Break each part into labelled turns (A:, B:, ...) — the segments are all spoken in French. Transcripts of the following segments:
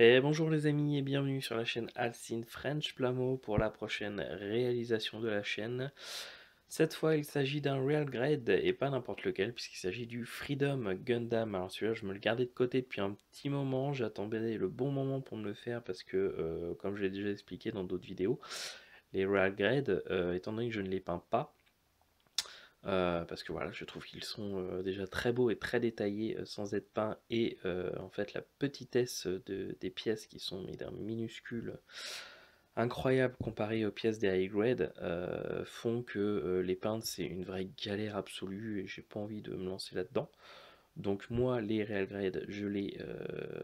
A: Et bonjour les amis et bienvenue sur la chaîne Alcine French Plamo pour la prochaine réalisation de la chaîne. Cette fois il s'agit d'un Real Grade et pas n'importe lequel puisqu'il s'agit du Freedom Gundam. Alors celui-là je me le gardais de côté depuis un petit moment, j'attendais le bon moment pour me le faire parce que comme je l'ai déjà expliqué dans d'autres vidéos, les Real Grade, étant donné que je ne les peins pas, parce que voilà, je trouve qu'ils sont déjà très beaux et très détaillés sans être peints et en fait la petitesse des pièces qui sont mais d'un minuscule incroyable comparé aux pièces des high grade font que les peindre c'est une vraie galère absolue et j'ai pas envie de me lancer là-dedans. Donc moi les real grade je les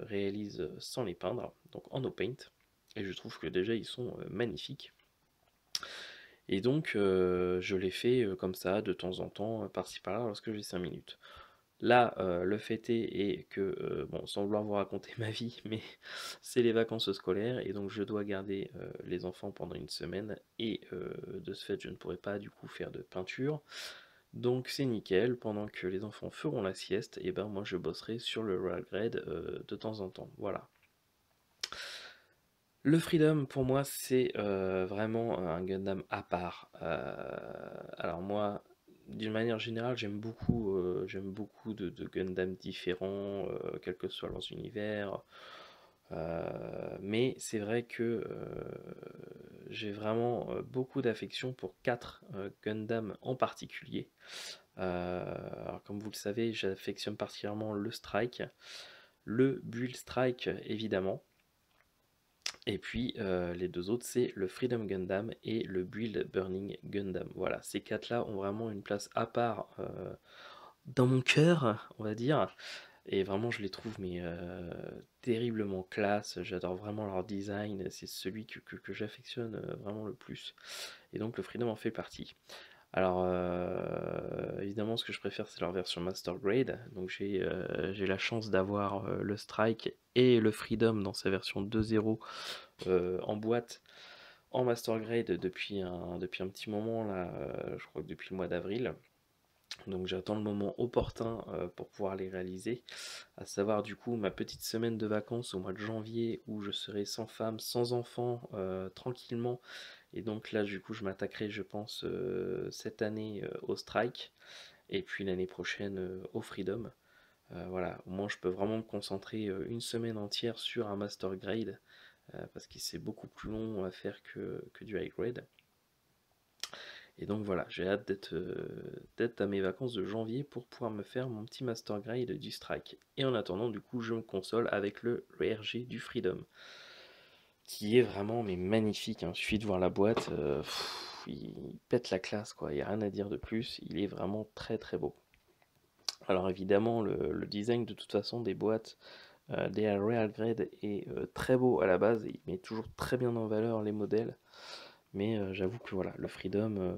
A: réalise sans les peindre, donc en no paint et je trouve que déjà ils sont magnifiques. Et donc, je l'ai fait comme ça, de temps en temps, par-ci par-là, lorsque j'ai 5 minutes. Là, le fait est que, bon, sans vouloir vous raconter ma vie, mais c'est les vacances scolaires, et donc je dois garder les enfants pendant une semaine, et de ce fait, je ne pourrai pas du coup faire de peinture. Donc c'est nickel, pendant que les enfants feront la sieste, et ben moi je bosserai sur le roll grade de temps en temps. Voilà. Le Freedom, pour moi, c'est vraiment un Gundam à part. Alors moi, d'une manière générale, j'aime beaucoup de Gundam différents, quel que soit leurs univers. Mais c'est vrai que j'ai vraiment beaucoup d'affection pour quatre Gundam en particulier. Alors comme vous le savez, j'affectionne particulièrement le Strike, le Build Strike évidemment. Et puis les deux autres, c'est le Freedom Gundam et le Build Burning Gundam. Voilà, ces quatre-là ont vraiment une place à part dans mon cœur, on va dire. Et vraiment, je les trouve mais terriblement classe. J'adore vraiment leur design. C'est celui que j'affectionne vraiment le plus. Et donc le Freedom en fait partie. Alors, évidemment, ce que je préfère, c'est leur version Master Grade. Donc, j'ai la chance d'avoir le Strike et le Freedom dans sa version 2.0 en boîte en Master Grade depuis un petit moment, là, je crois que depuis le mois d'avril. Donc, j'attends le moment opportun pour pouvoir les réaliser. À savoir, du coup, ma petite semaine de vacances au mois de janvier où je serai sans femme, sans enfant, tranquillement et donc là, du coup, je m'attaquerai, je pense, cette année au Strike et puis l'année prochaine au Freedom. Voilà, au moins je peux vraiment me concentrer une semaine entière sur un Master Grade parce que c'est beaucoup plus long à faire que du High Grade. Et donc voilà, j'ai hâte d'être à mes vacances de janvier pour pouvoir me faire mon petit Master Grade du Strike. Et en attendant, du coup, je me console avec le RG du Freedom qui est vraiment mais magnifique, hein. Il suffit de voir la boîte, il pète la classe quoi, il n'y a rien à dire de plus, il est vraiment très très beau. Alors évidemment le design de toute façon des boîtes des Real Grade est très beau à la base, il met toujours très bien en valeur les modèles, mais j'avoue que voilà, le Freedom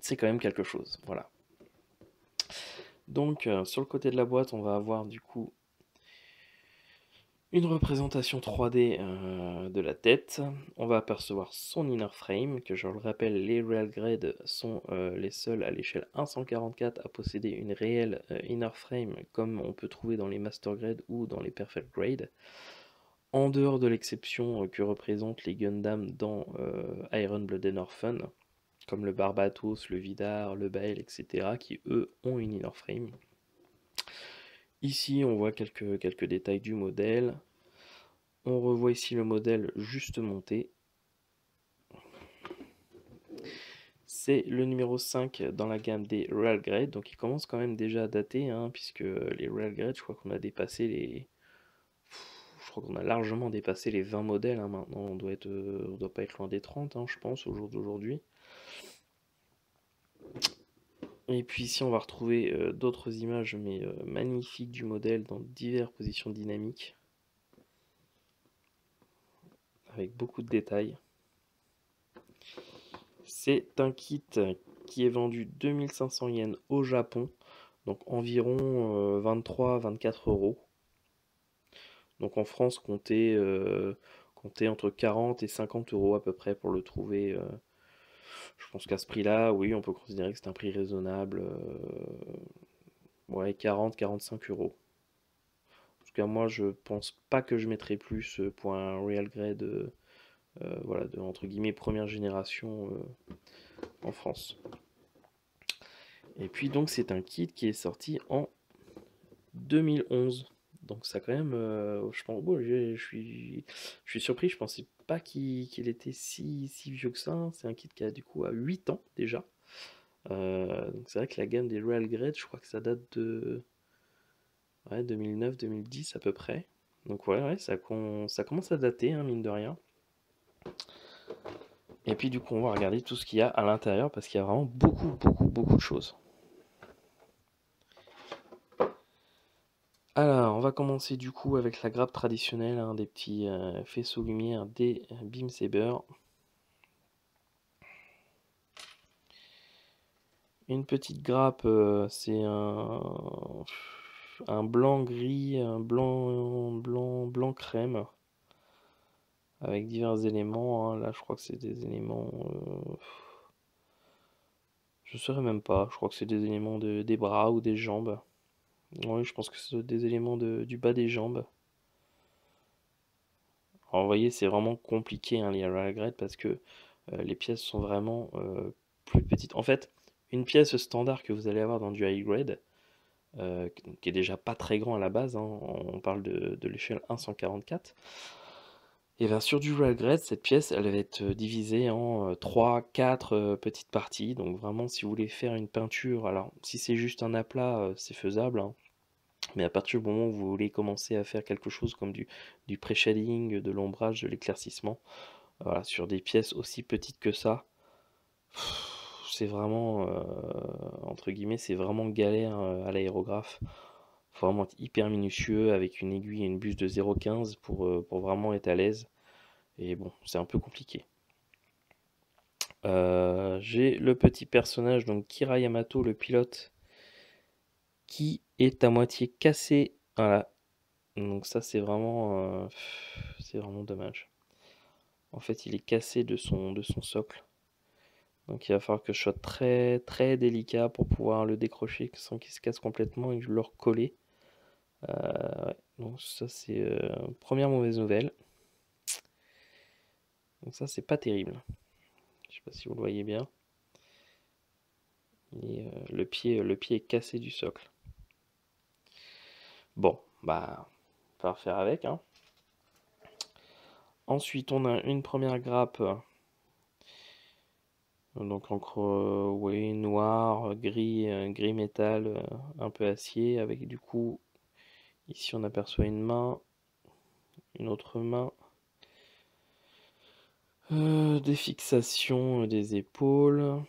A: c'est quand même quelque chose, voilà. Donc sur le côté de la boîte on va avoir du coup une représentation 3D de la tête. On va apercevoir son inner frame, que je le rappelle, les Real Grade sont les seuls à l'échelle 1/144 à posséder une réelle inner frame comme on peut trouver dans les Master Grade ou dans les Perfect Grade. En dehors de l'exception que représentent les Gundam dans Iron Blood and Orphan, comme le Barbatos, le Vidar, le Bael, etc., qui eux ont une inner frame. Ici, on voit quelques détails du modèle. On revoit ici le modèle juste monté. C'est le numéro 5 dans la gamme des Real Grade, donc il commence quand même déjà à dater, hein, puisque les Real Grade, je crois qu'on a dépassé les... Je crois qu'on a largement dépassé les 20 modèles, hein, maintenant, on doit pas être loin des 30, hein, je pense, au jour d'aujourd'hui. Et puis ici, on va retrouver d'autres images, mais magnifiques du modèle dans diverses positions dynamiques, avec beaucoup de détails. C'est un kit qui est vendu 2500 yens au Japon, donc environ 23-24 euros. Donc en France, comptez entre 40 et 50 euros à peu près pour le trouver. Je pense qu'à ce prix-là, oui, on peut considérer que c'est un prix raisonnable. Ouais, 40-45 euros. tout cas, moi, je pense pas que je mettrai plus pour un Real Grade, voilà, de entre guillemets première génération en France. Et puis donc c'est un kit qui est sorti en 2011. Donc ça quand même, je pense, bon, je suis surpris, je pensais pas qu'il était si vieux que ça, hein. C'est un kit qui a du coup à 8 ans déjà. Donc c'est vrai que la gamme des Royal Grade, je crois que ça date de ouais, 2009-2010 à peu près. Donc ouais, ça commence à dater, hein, mine de rien. Et puis du coup on va regarder tout ce qu'il y a à l'intérieur parce qu'il y a vraiment beaucoup de choses. Alors, on va commencer du coup avec la grappe traditionnelle, hein, des petits faisceaux lumière des Beam Saber. Une petite grappe, c'est un blanc gris, un blanc crème, avec divers éléments, hein. Là, je crois que c'est des éléments. Je ne saurais même pas. Je crois que c'est des éléments des bras ou des jambes. Oui, je pense que c'est des éléments du bas des jambes. Alors, vous voyez, c'est vraiment compliqué, hein, les Royal Grade parce que les pièces sont vraiment plus petites. En fait, une pièce standard que vous allez avoir dans du high grade, qui est déjà pas très grand à la base, hein, on parle de l'échelle 1/144. Et bien sur du Royal Grade, cette pièce, elle va être divisée en 3-4 petites parties. Donc vraiment, si vous voulez faire une peinture, alors si c'est juste un aplat, c'est faisable, hein. Mais à partir du moment où vous voulez commencer à faire quelque chose comme du pré-shading, de l'ombrage, de l'éclaircissement, voilà, sur des pièces aussi petites que ça, c'est vraiment, entre guillemets, c'est vraiment galère à l'aérographe. Faut vraiment être hyper minutieux avec une aiguille et une buse de 0,15 pour vraiment être à l'aise. Et bon, c'est un peu compliqué. J'ai le petit personnage, donc Kira Yamato, le pilote, qui est à moitié cassé. Voilà. Donc ça, c'est vraiment dommage. En fait, il est cassé de son socle. Donc il va falloir que je sois très délicat pour pouvoir le décrocher sans qu'il se casse complètement et que je le recoller. Ouais. Donc ça c'est première mauvaise nouvelle. Donc ça c'est pas terrible. Je sais pas si vous le voyez bien. Et, le pied est cassé du socle. Bon, bah, on va faire avec, hein. Ensuite on a une première grappe. Donc encre ouais, noir, gris métal, un peu acier, avec du coup, ici on aperçoit une main, une autre main, des fixations des épaules.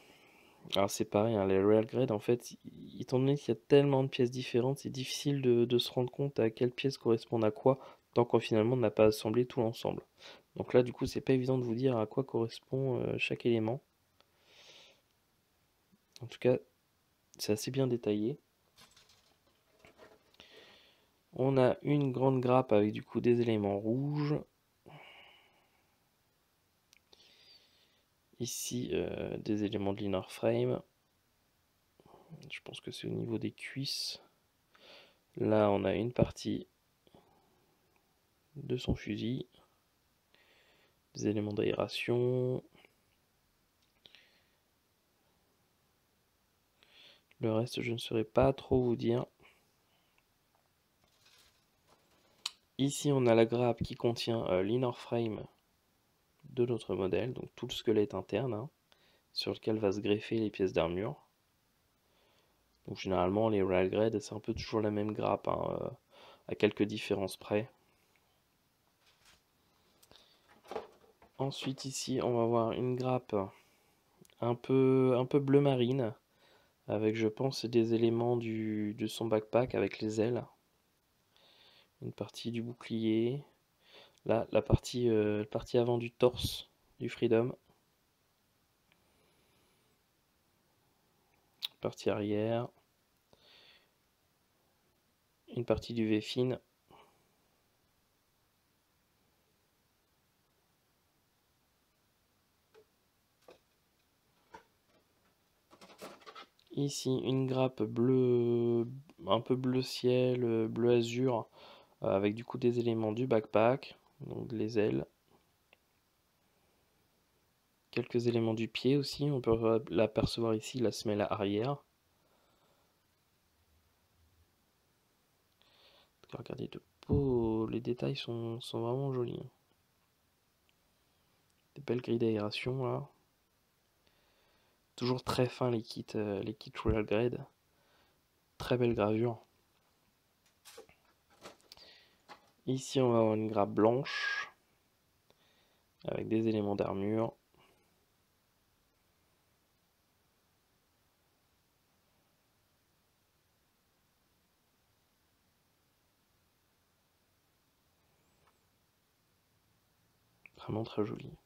A: Alors c'est pareil, hein, les Real Grade, en fait, étant donné qu'il y a tellement de pièces différentes, c'est difficile de se rendre compte à quelle pièce correspond à quoi, tant qu'on finalement n'a pas assemblé tout l'ensemble. Donc là, du coup, c'est pas évident de vous dire à quoi correspond chaque élément. En tout cas, c'est assez bien détaillé. On a une grande grappe avec du coup des éléments rouges. Ici, des éléments de l'inner frame. Je pense que c'est au niveau des cuisses. Là, on a une partie de son fusil. Des éléments d'aération. Le reste, je ne saurais pas trop vous dire. Ici, on a la grappe qui contient l'inner frame de notre modèle, donc tout le squelette interne, hein, sur lequel va se greffer les pièces d'armure. Donc généralement, les Royal Grade, c'est un peu toujours la même grappe, hein, à quelques différences près. Ensuite, ici, on va voir une grappe un peu bleu marine, avec, je pense, des éléments de son backpack avec les ailes. Une partie du bouclier. Là, la partie avant du torse du Freedom. Partie arrière. Une partie du V-fin. Ici, une grappe bleue, un peu bleu ciel, bleu azur, avec du coup des éléments du backpack, donc les ailes. Quelques éléments du pied aussi, on peut l'apercevoir ici, la semelle arrière. Regardez de beaux, les détails sont vraiment jolis. Des belles grilles d'aération là. Toujours très fin les kits Royal Grade. Très belle gravure. Ici on va avoir une grappe blanche avec des éléments d'armure. Vraiment très jolie.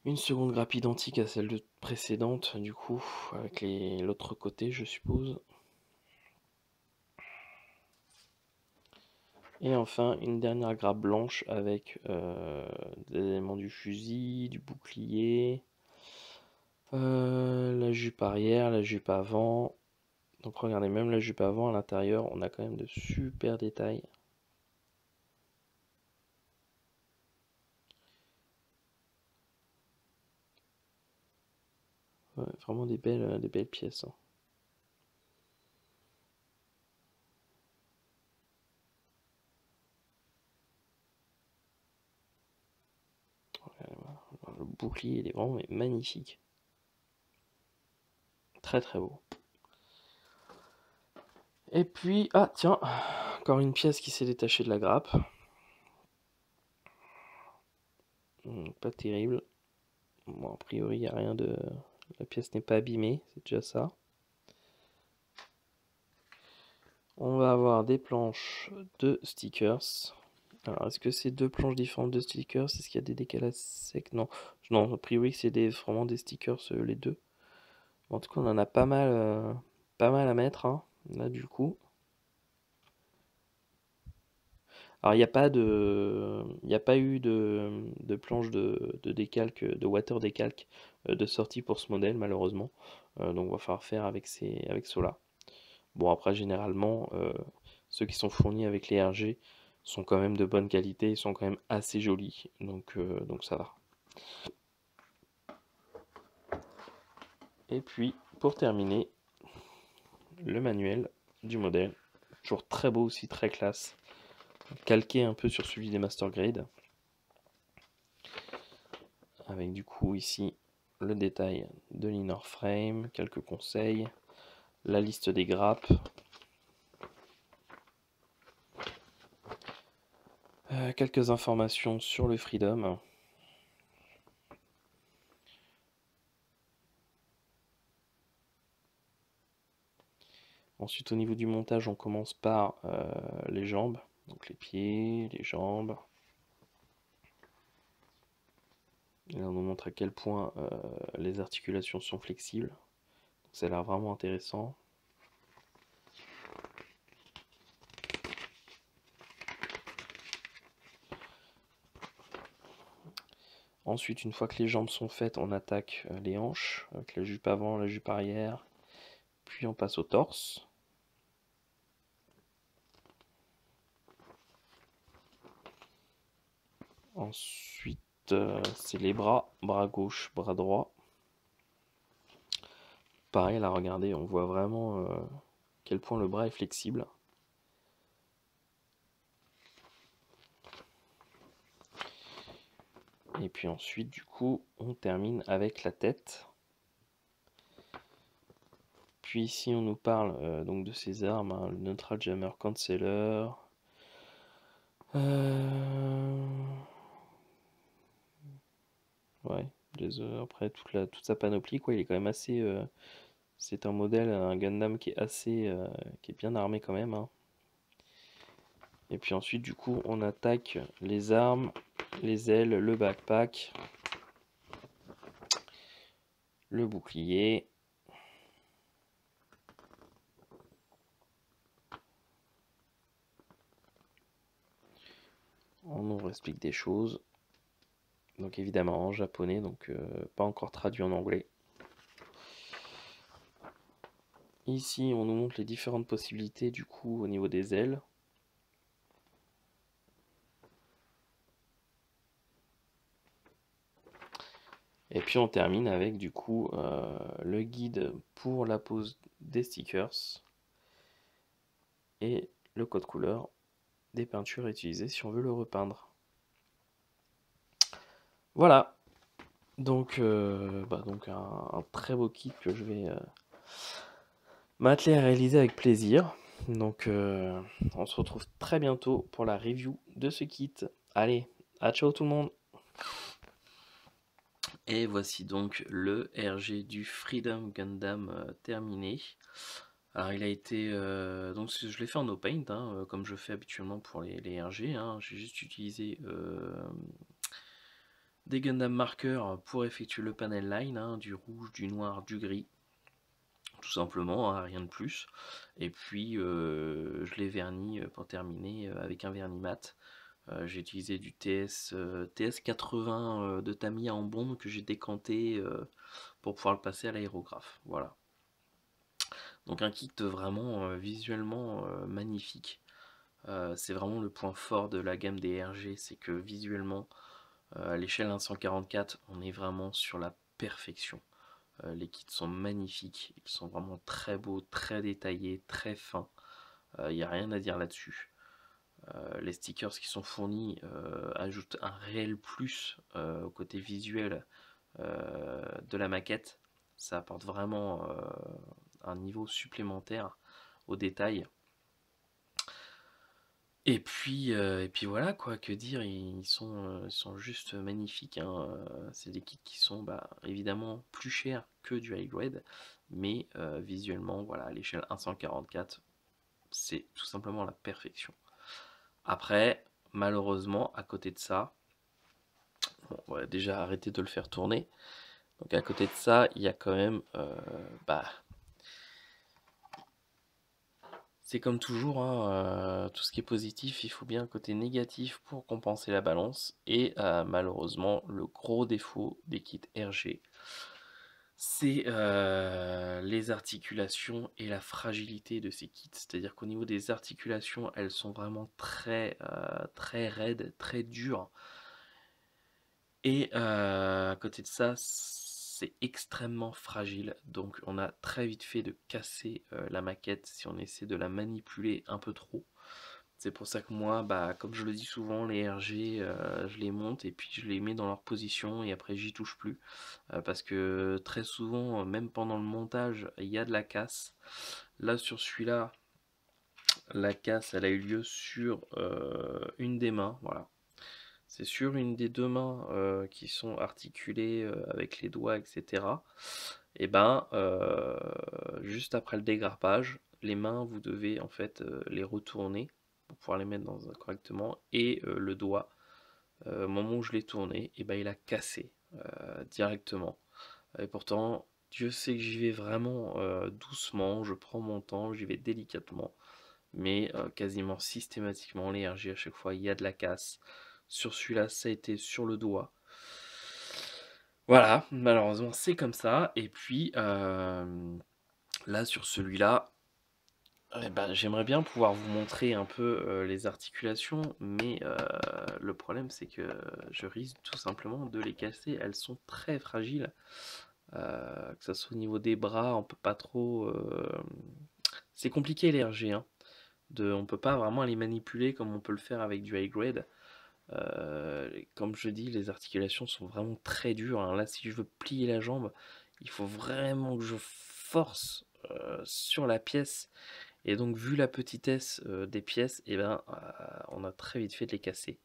A: Une seconde grappe identique à celle précédente, du coup, avec l'autre côté, je suppose. Et enfin, une dernière grappe blanche avec des éléments du fusil, du bouclier, la jupe arrière, la jupe avant. Donc regardez, même la jupe avant, à l'intérieur, on a quand même de super détails. Ouais, vraiment des belles pièces. Hein. Le bouclier, il est vraiment magnifique. Très très beau. Et puis, ah tiens, encore une pièce qui s'est détachée de la grappe. Pas terrible. Bon, a priori, il n'y a rien de... La pièce n'est pas abîmée, c'est déjà ça. On va avoir des planches de stickers. Alors, est-ce que c'est deux planches différentes de stickers? Est-ce qu'il y a des décalages secs? Non, non, a priori, c'est vraiment des stickers, les deux. En tout cas, on en a pas mal à mettre, hein, là, du coup. Alors, il n'y a pas eu de planche de décalque, de water décalque de sortie pour ce modèle, malheureusement. Donc, on va falloir faire avec ceux-là. Bon, après, généralement, ceux qui sont fournis avec les RG sont quand même de bonne qualité, ils sont quand même assez jolis, donc ça va. Et puis, pour terminer, le manuel du modèle, toujours très beau aussi, très classe, calqué un peu sur celui des Master Grade, avec du coup ici le détail de l'inner frame, quelques conseils, la liste des grappes, quelques informations sur le Freedom. Ensuite, au niveau du montage, on commence par les jambes, donc les pieds, les jambes. Et là, on nous montre à quel point les articulations sont flexibles. Donc, ça a l'air vraiment intéressant. Ensuite, une fois que les jambes sont faites, on attaque les hanches avec la jupe avant, la jupe arrière. Puis on passe au torse. Ensuite, c'est les bras, bras gauche, bras droit. Pareil, là, regardez, on voit vraiment quel point le bras est flexible. Et puis ensuite, du coup, on termine avec la tête. Puis ici, on nous parle donc de ces armes, hein, le Neutral Jammer Canceller. Ouais, après toute sa panoplie, quoi, il est quand même assez. C'est un modèle, un Gundam qui est assez, qui est bien armé quand même. Hein. Et puis ensuite, du coup, on attaque les armes, les ailes, le backpack, le bouclier. On nous explique des choses. Donc évidemment en japonais, donc pas encore traduit en anglais. Ici, on nous montre les différentes possibilités du coup au niveau des ailes. Et puis on termine avec du coup le guide pour la pose des stickers et le code couleur des peintures utilisées si on veut le repeindre. Voilà, donc, un très beau kit que je vais m'atteler à réaliser avec plaisir. Donc on se retrouve très bientôt pour la review de ce kit. Allez, à ciao tout le monde. Et voici donc le RG du Freedom Gundam terminé. Alors il a été, donc je l'ai fait en no paint, hein, comme je fais habituellement pour les RG, hein. J'ai juste utilisé des Gundam marqueurs pour effectuer le panel line, hein, du rouge, du noir, du gris, tout simplement, hein, rien de plus. Et puis je l'ai verni pour terminer avec un vernis mat. J'ai utilisé du TS80 de Tamiya en bombe que j'ai décanté pour pouvoir le passer à l'aérographe. Voilà. Donc un kit vraiment visuellement magnifique. C'est vraiment le point fort de la gamme des RG, c'est que visuellement, à l'échelle 144, on est vraiment sur la perfection. Les kits sont magnifiques, ils sont vraiment très beaux, très détaillés, très fins. Il n'y a rien à dire là-dessus. Les stickers qui sont fournis ajoutent un réel plus au côté visuel de la maquette. Ça apporte vraiment un niveau supplémentaire au détail. Et puis voilà quoi, que dire, ils sont juste magnifiques, hein. C'est des kits qui sont évidemment plus chers que du high grade, mais visuellement, voilà, à l'échelle 144, c'est tout simplement la perfection. Après, malheureusement, à côté de ça, bon, on va déjà arrêter de le faire tourner. Donc à côté de ça, il y a quand même, c'est comme toujours, hein, tout ce qui est positif, il faut bien un côté négatif pour compenser la balance. Et malheureusement, le gros défaut des kits RG, c'est les articulations et la fragilité de ces kits. C'est-à-dire qu'au niveau des articulations, elles sont vraiment très raides, très dures. Et à côté de ça, c'est extrêmement fragile. Donc on a très vite fait de casser la maquette si on essaie de la manipuler un peu trop. C'est pour ça que moi, comme je le dis souvent, les RG, je les monte et puis je les mets dans leur position et après j'y touche plus. Parce que très souvent, même pendant le montage, il y a de la casse. Là sur celui-là, la casse, elle a eu lieu sur une des mains, voilà. C'est sur une des deux mains qui sont articulées avec les doigts, etc. Et juste après le dégrappage, les mains, vous devez en fait les retourner pour pouvoir les mettre correctement. Et le doigt, au moment où je l'ai tourné, il a cassé directement. Et pourtant, Dieu sait que j'y vais vraiment doucement, je prends mon temps, j'y vais délicatement. Mais quasiment systématiquement, les RG, à chaque fois, il y a de la casse. Sur celui-là, ça a été sur le doigt. Voilà, malheureusement, c'est comme ça. Et puis, là, sur celui-là, j'aimerais bien pouvoir vous montrer un peu les articulations, mais le problème, c'est que je risque tout simplement de les casser. Elles sont très fragiles. Que ce soit au niveau des bras, on peut pas trop... C'est compliqué les RG, hein. On peut pas vraiment les manipuler comme on peut le faire avec du high grade. Comme je dis, les articulations sont vraiment très dures, hein. Là, si je veux plier la jambe, il faut vraiment que je force sur la pièce. Et donc, vu la petitesse des pièces, on a très vite fait de les casser.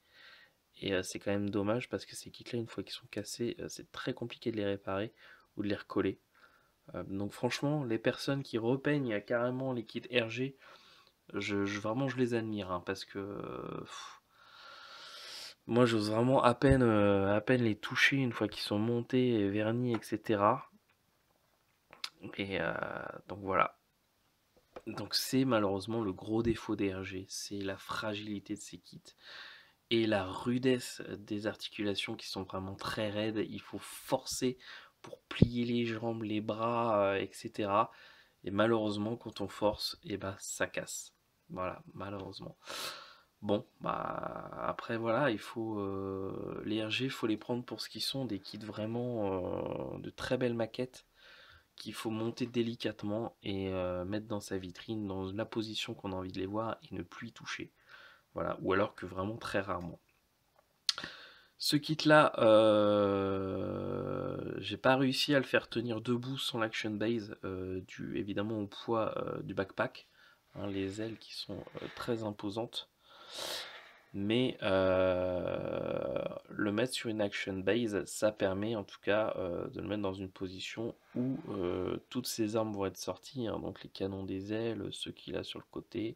A: Et c'est quand même dommage parce que ces kits-là, une fois qu'ils sont cassés, c'est très compliqué de les réparer ou de les recoller. Donc franchement, les personnes qui repeignent carrément les kits RG, vraiment je les admire, hein, parce que moi j'ose vraiment à peine les toucher une fois qu'ils sont montés, vernis, etc. Et donc voilà. Donc c'est malheureusement le gros défaut des RG, c'est la fragilité de ces kits et la rudesse des articulations qui sont vraiment très raides. Il faut forcer pour plier les jambes, les bras, etc. Et malheureusement, quand on force, et bah ça casse. Voilà, malheureusement. Bon, bah après voilà, il faut les RG, il faut les prendre pour ce qu'ils sont, des kits vraiment de très belles maquettes qu'il faut monter délicatement et mettre dans sa vitrine, dans la position qu'on a envie de les voir et ne plus y toucher. Voilà, ou alors que vraiment très rarement. Ce kit-là, j'ai pas réussi à le faire tenir debout sans l'action base, dû évidemment au poids du backpack, hein, les ailes qui sont très imposantes. Mais le mettre sur une action base, ça permet en tout cas de le mettre dans une position où toutes ses armes vont être sorties, hein, donc les canons des ailes, ceux qu'il a sur le côté,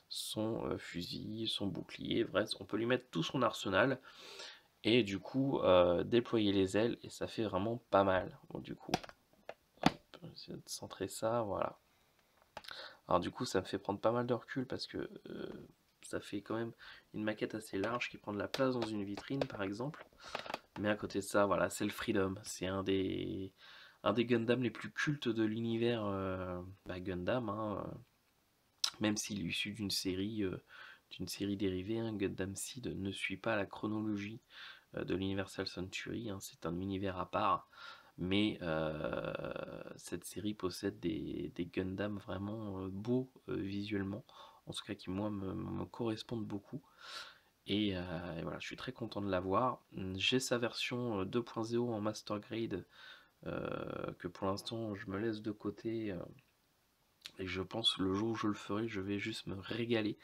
A: son fusil, son bouclier, bref, on peut lui mettre tout son arsenal et du coup déployer les ailes et ça fait vraiment pas mal. Bon, du coup, on peut essayer de centrer ça, voilà. Alors du coup, ça me fait prendre pas mal de recul parce que ça fait quand même une maquette assez large qui prend de la place dans une vitrine, par exemple. Mais à côté de ça, voilà, c'est le Freedom. C'est un des Gundam les plus cultes de l'univers Gundam, hein, même s'il est issu d'une série dérivée. Hein, Gundam Seed ne suit pas la chronologie de l'Universal Century. Hein, c'est un univers à part. Mais cette série possède des Gundam vraiment beaux visuellement, en tout cas qui moi me correspondent beaucoup. Et voilà, je suis très content de l'avoir. J'ai sa version 2.0 en Master Grade que pour l'instant je me laisse de côté. Et je pense le jour où je le ferai, je vais juste me régaler.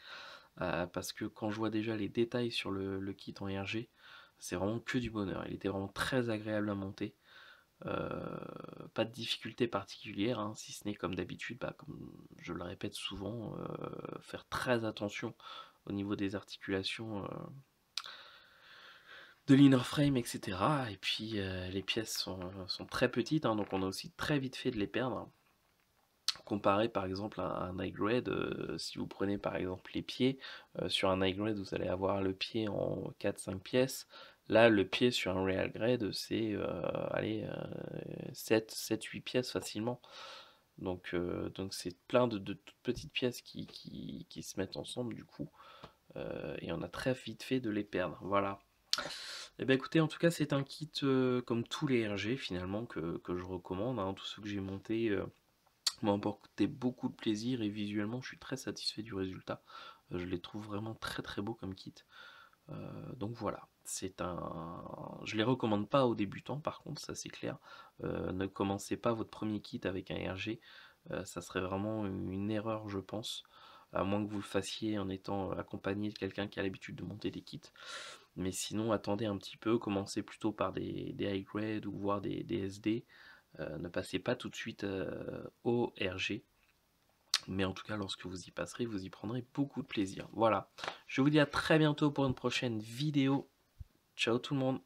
A: Parce que quand je vois déjà les détails sur le kit en RG, c'est vraiment que du bonheur. Il était vraiment très agréable à monter. Pas de difficulté particulière, hein, si ce n'est comme d'habitude, bah, comme je le répète souvent, faire très attention au niveau des articulations de l'inner frame, etc. Et puis les pièces sont très petites, hein, donc on a aussi très vite fait de les perdre. Comparé par exemple à un high grade, si vous prenez par exemple les pieds, sur un high grade vous allez avoir le pied en 4-5 pièces. Là, le pied sur un real grade, c'est allez, 7-8 pièces facilement. Donc c'est plein de toutes petites pièces qui se mettent ensemble du coup. Et on a très vite fait de les perdre. Voilà. Et bien écoutez, en tout cas c'est un kit comme tous les RG finalement que je recommande. Hein. Tous ceux que j'ai montés m'ont apporté beaucoup de plaisir et visuellement je suis très satisfait du résultat. Je les trouve vraiment très très beaux comme kit. Donc voilà, je les recommande pas aux débutants par contre, ça c'est clair. Ne commencez pas votre premier kit avec un RG, ça serait vraiment une erreur je pense, à moins que vous le fassiez en étant accompagné de quelqu'un qui a l'habitude de monter des kits. Mais sinon attendez un petit peu, commencez plutôt par des high grade ou voire des SD. Ne passez pas tout de suite au RG. Mais en tout cas, lorsque vous y passerez, vous y prendrez beaucoup de plaisir. Voilà. Je vous dis à très bientôt pour une prochaine vidéo. Ciao tout le monde.